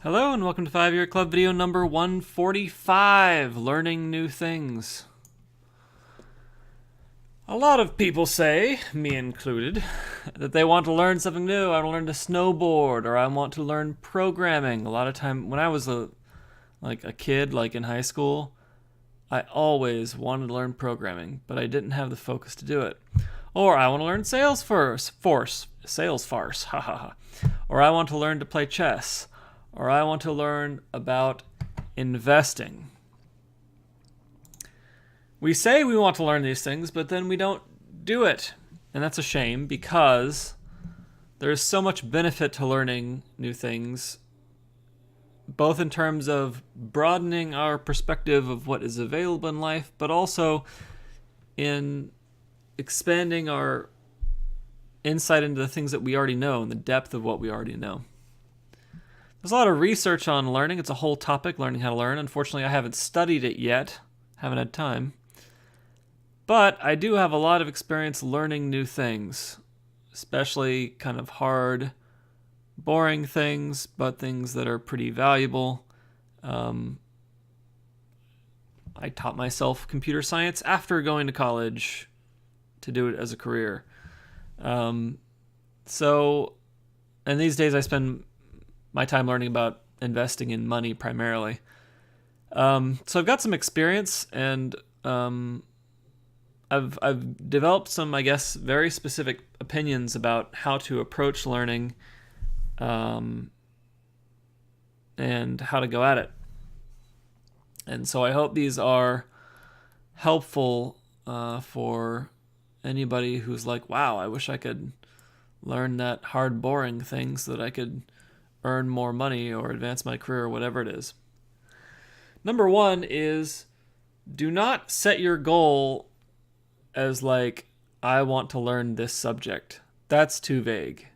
Hello and welcome to 5-Year Club video number 145, Learning New Things. A lot of people say, me included, that they want to learn something new. I want to learn to snowboard, or I want to learn programming. A lot of time, when I was a kid, like in high school, I always wanted to learn programming, but I didn't have the focus to do it. Or I want to learn Salesforce, ha ha ha. Or I want to learn to play chess. Or I want to learn about investing. We say we want to learn these things, but then we don't do it. And that's a shame because there's so much benefit to learning new things, both in terms of broadening our perspective of what is available in life, but also in expanding our insight into the things that we already know and the depth of what we already know. There's a lot of research on learning. It's a whole topic, learning how to learn. Unfortunately, I haven't studied it yet. Haven't had time. But I do have a lot of experience learning new things, especially kind of hard, boring things, but things that are pretty valuable. I taught myself computer science after going to college to do it as a career. And these days I spend my time learning about investing in money primarily. So I've got some experience, and I've developed some, I guess, very specific opinions about how to approach learning, and how to go at it. And so I hope these are helpful for anybody who's like, wow, I wish I could learn that hard, boring thing so that I could earn more money or advance my career or whatever it is. Number one is, do not set your goal as like, I want to learn this subject. That's too vague.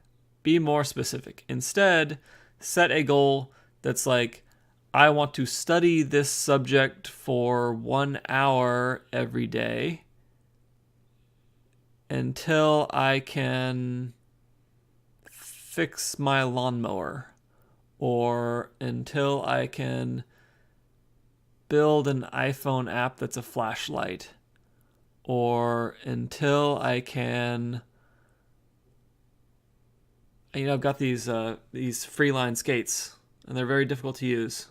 Be more specific. Instead, set a goal that's like, I want to study this subject for 1 hour every day until I can fix my lawnmower, or until I can build an iPhone app that's a flashlight, or until I can, I've got these Freeline skates, and they're very difficult to use.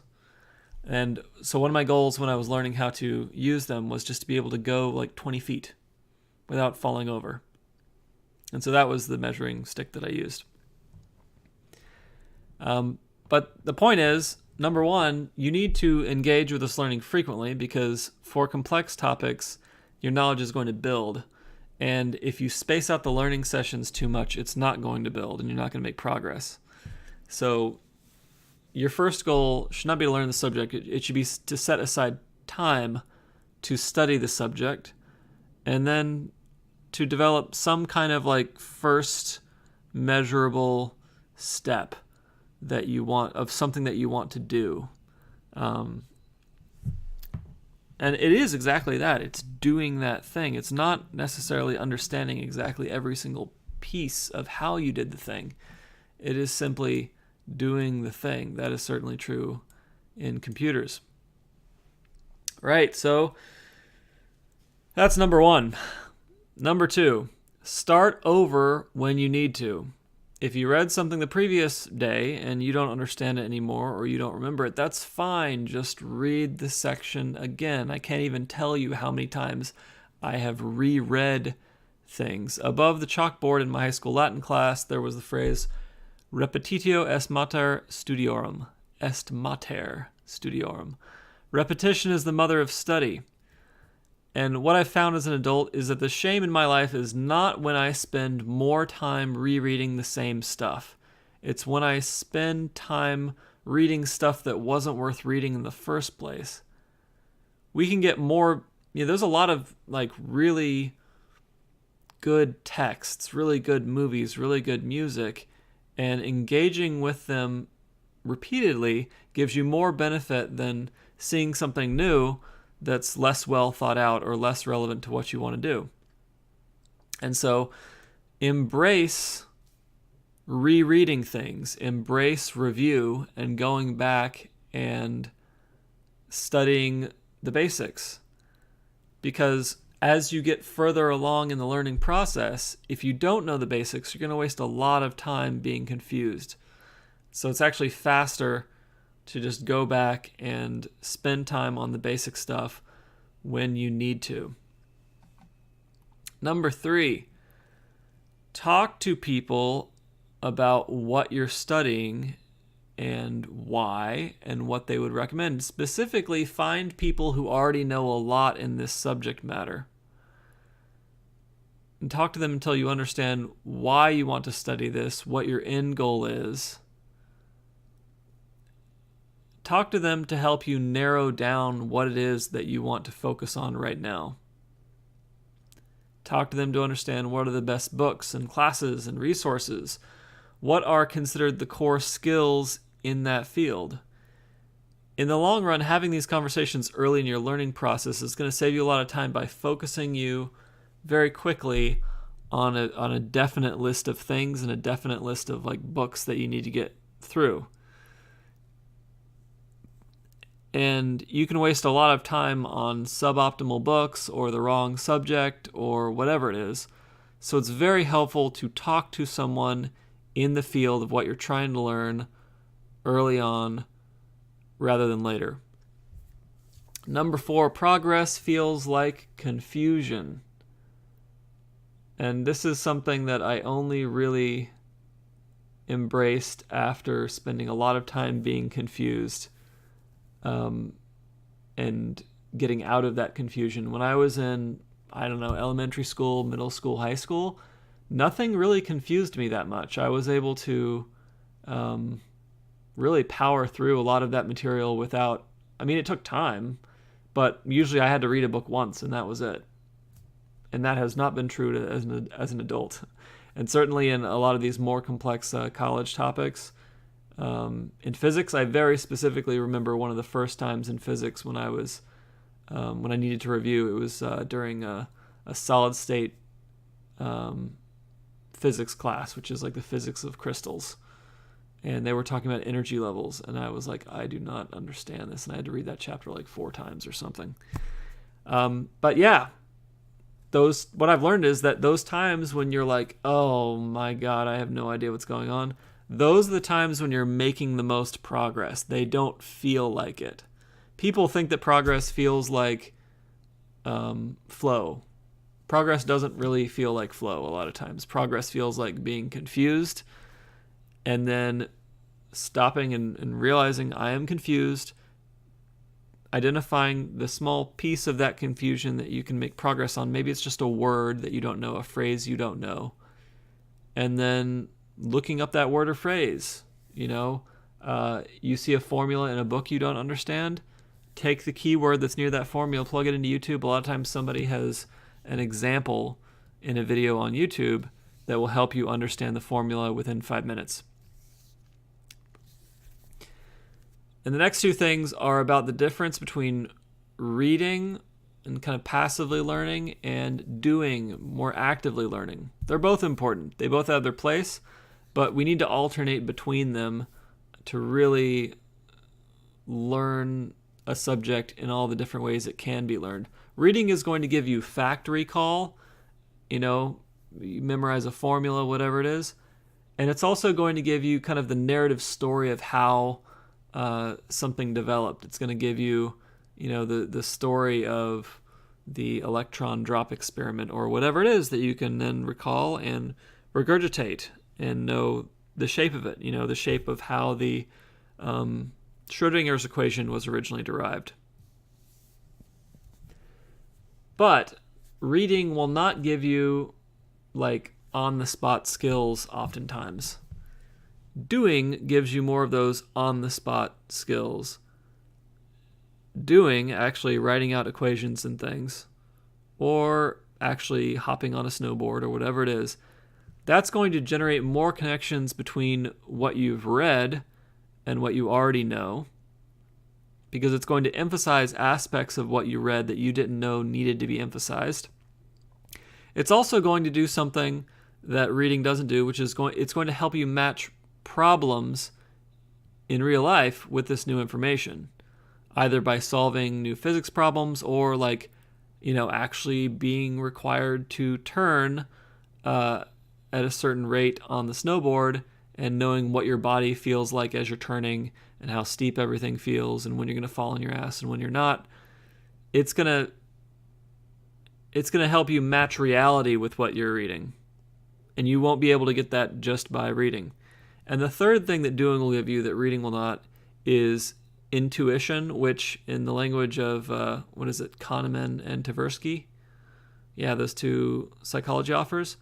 And so one of my goals when I was learning how to use them was just to be able to go like 20 feet without falling over. And so that was the measuring stick that I used. But the point is, number one, you need to engage with this learning frequently, because for complex topics, your knowledge is going to build. And if you space out the learning sessions too much, it's not going to build and you're not going to make progress. So your first goal should not be to learn the subject. It should be to set aside time to study the subject, and then to develop some kind of like first measurable step that you want, of something that you want to do. And it is exactly that. It's doing that thing. It's not necessarily understanding exactly every single piece of how you did the thing. It is simply doing the thing. That is certainly true in computers. Right, so that's number one. Number two, start over when you need to. If you read something the previous day and you don't understand it anymore, or you don't remember it, that's fine. Just read the section again. I can't even tell you how many times I have reread things. Above the chalkboard in my high school Latin class, there was the phrase, repetitio est mater studiorum. Est mater studiorum. Repetition is the mother of study. And what I've found as an adult is that the shame in my life is not when I spend more time rereading the same stuff. It's when I spend time reading stuff that wasn't worth reading in the first place. We can get more, there's a lot of like really good texts, really good movies, really good music, and engaging with them repeatedly gives you more benefit than seeing something new that's less well thought out or less relevant to what you want to do. And so embrace rereading things, embrace review, and going back and studying the basics. Because as you get further along in the learning process, if you don't know the basics, you're going to waste a lot of time being confused. So it's actually faster to just go back and spend time on the basic stuff when you need to. Number 3, talk to people about what you're studying and why and what they would recommend. Specifically, find people who already know a lot in this subject matter. And talk to them until you understand why you want to study this, what your end goal is. Talk to them to help you narrow down what it is that you want to focus on right now. Talk to them to understand what are the best books and classes and resources. What are considered the core skills in that field? In the long run, having these conversations early in your learning process is going to save you a lot of time by focusing you very quickly on a definite list of things and a definite list of like books that you need to get through. And you can waste a lot of time on suboptimal books or the wrong subject or whatever it is. So it's very helpful to talk to someone in the field of what you're trying to learn early on rather than later. Number 4, progress feels like confusion. And this is something that I only really embraced after spending a lot of time being confused and getting out of that confusion. When I was in, elementary school, middle school, high school, nothing really confused me that much. I was able to really power through a lot of that material without, it took time, but usually I had to read a book once and that was it. And that has not been true as an adult. And certainly in a lot of these more complex college topics. In physics, I very specifically remember one of the first times in physics when I was, when I needed to review, it was during a solid state physics class, which is like the physics of crystals. And they were talking about energy levels, and I was like, I do not understand this, and I had to read that chapter like 4 times or something. But yeah, what I've learned is that those times when you're like, oh my God, I have no idea what's going on, those are the times when you're making the most progress. They don't feel like it. People think that progress feels like flow. Progress doesn't really feel like flow a lot of times. Progress feels like being confused and then stopping and realizing I am confused, identifying the small piece of that confusion that you can make progress on. Maybe it's just a word that you don't know, a phrase you don't know. And then looking up that word or phrase. You see a formula in a book you don't understand, take the keyword that's near that formula, plug it into YouTube. A lot of times somebody has an example in a video on YouTube that will help you understand the formula within 5 minutes. And the next 2 things are about the difference between reading and kind of passively learning and doing, more actively learning. They're both important. They both have their place, but we need to alternate between them to really learn a subject in all the different ways it can be learned. Reading is going to give you fact recall, you memorize a formula, whatever it is. And it's also going to give you kind of the narrative story of how something developed. It's going to give you, the story of the electron drop experiment or whatever it is that you can then recall and regurgitate and know the shape of it, the shape of how the Schrodinger's equation was originally derived. But reading will not give you like on-the-spot skills oftentimes. Doing gives you more of those on-the-spot skills. Doing, actually writing out equations and things, or actually hopping on a snowboard or whatever it is, that's going to generate more connections between what you've read and what you already know, because it's going to emphasize aspects of what you read that you didn't know needed to be emphasized. It's also going to do something that reading doesn't do, which is it's going to help you match problems in real life with this new information, either by solving new physics problems or actually being required to turn at a certain rate on the snowboard and knowing what your body feels like as you're turning and how steep everything feels and when you're going to fall on your ass and when you're not. It's going to help you match reality with what you're reading. And you won't be able to get that just by reading. And the third thing that doing will give you that reading will not is intuition, which in the language of, Kahneman and Tversky? Yeah, those two psychology authors,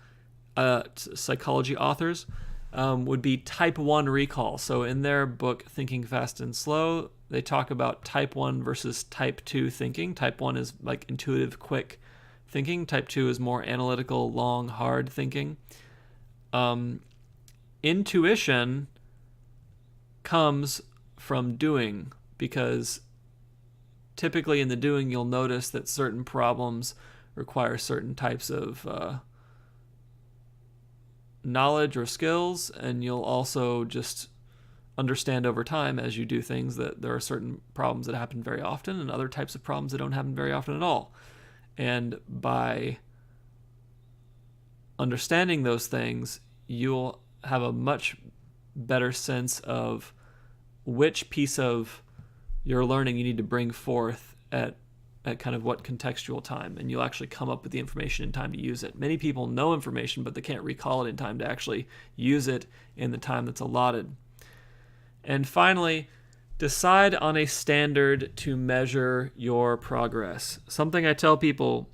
would be type 1 recall. So in their book, Thinking Fast and Slow, they talk about type 1 versus type 2 thinking. Type 1 is like intuitive, quick thinking. Type 2 is more analytical, long, hard thinking. Intuition comes from doing, because typically in the doing you'll notice that certain problems require certain types of knowledge or skills, and you'll also just understand over time as you do things that there are certain problems that happen very often and other types of problems that don't happen very often at all. And by understanding those things, you'll have a much better sense of which piece of your learning you need to bring forth at kind of what contextual time, and you'll actually come up with the information in time to use it. Many people know information, but they can't recall it in time to actually use it in the time that's allotted. And finally, decide on a standard to measure your progress. Something I tell people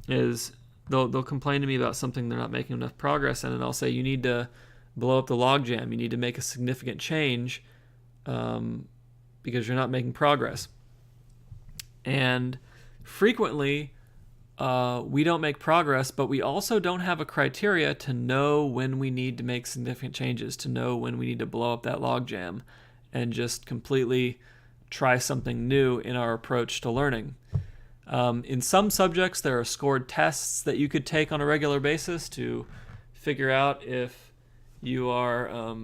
is they'll complain to me about something they're not making enough progress in, and I'll say you need to blow up the logjam. You need to make a significant change because you're not making progress. And frequently, we don't make progress, but we also don't have a criteria to know when we need to make significant changes, to know when we need to blow up that logjam and just completely try something new in our approach to learning. In some subjects, there are scored tests that you could take on a regular basis to figure out if you are...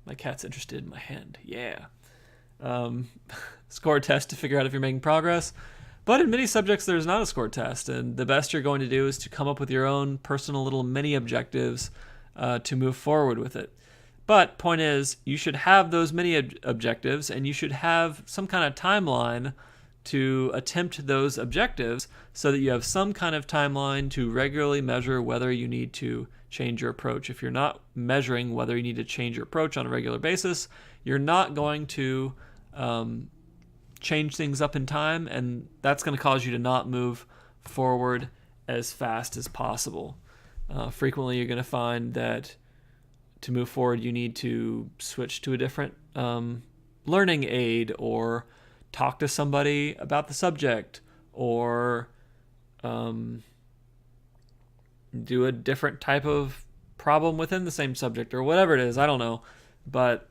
my cat's interested in my hand. Yeah. Score test to figure out if you're making progress. But in many subjects, there's not a score test, and the best you're going to do is to come up with your own personal little mini objectives to move forward with it. But point is, you should have those mini objectives, and you should have some kind of timeline to attempt those objectives so that you have some kind of timeline to regularly measure whether you need to change your approach. If you're not measuring whether you need to change your approach on a regular basis, you're not going to change things up in time, and that's going to cause you to not move forward as fast as possible. Frequently, you're going to find that to move forward, you need to switch to a different learning aid, or talk to somebody about the subject, or do a different type of problem within the same subject, or whatever it is. I don't know. But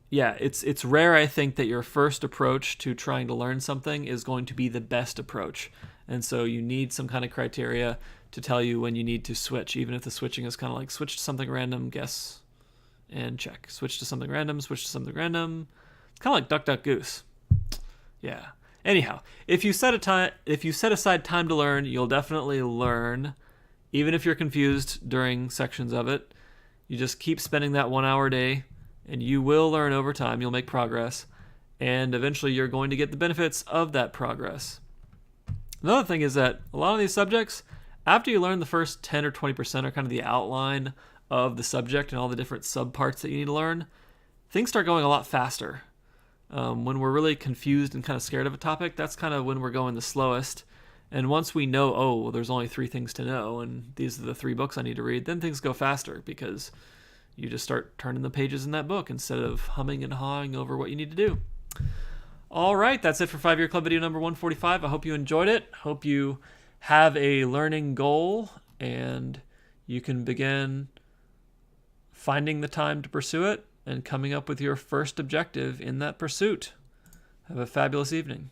yeah, it's rare, I think, that your first approach to trying to learn something is going to be the best approach. And so you need some kind of criteria to tell you when you need to switch, even if the switching is kind of like switch to something random, guess, and check. Switch to something random, switch to something random. It's kind of like duck, duck, goose. Yeah. Anyhow, if you set aside time to learn, you'll definitely learn, even if you're confused during sections of it. You just keep spending that 1 hour a day, and you will learn over time. You'll make progress, and eventually you're going to get the benefits of that progress. Another thing is that a lot of these subjects, after you learn the first 10 or 20% are kind of the outline of the subject and all the different subparts that you need to learn, things start going a lot faster. When we're really confused and kind of scared of a topic, that's kind of when we're going the slowest. And once we know, well, there's only 3 things to know, and these are the 3 books I need to read, then things go faster because you just start turning the pages in that book instead of humming and hawing over what you need to do. All right, that's it for 5-Year Club video number 145. I hope you enjoyed it. Hope you have a learning goal and you can begin finding the time to pursue it and coming up with your first objective in that pursuit. Have a fabulous evening.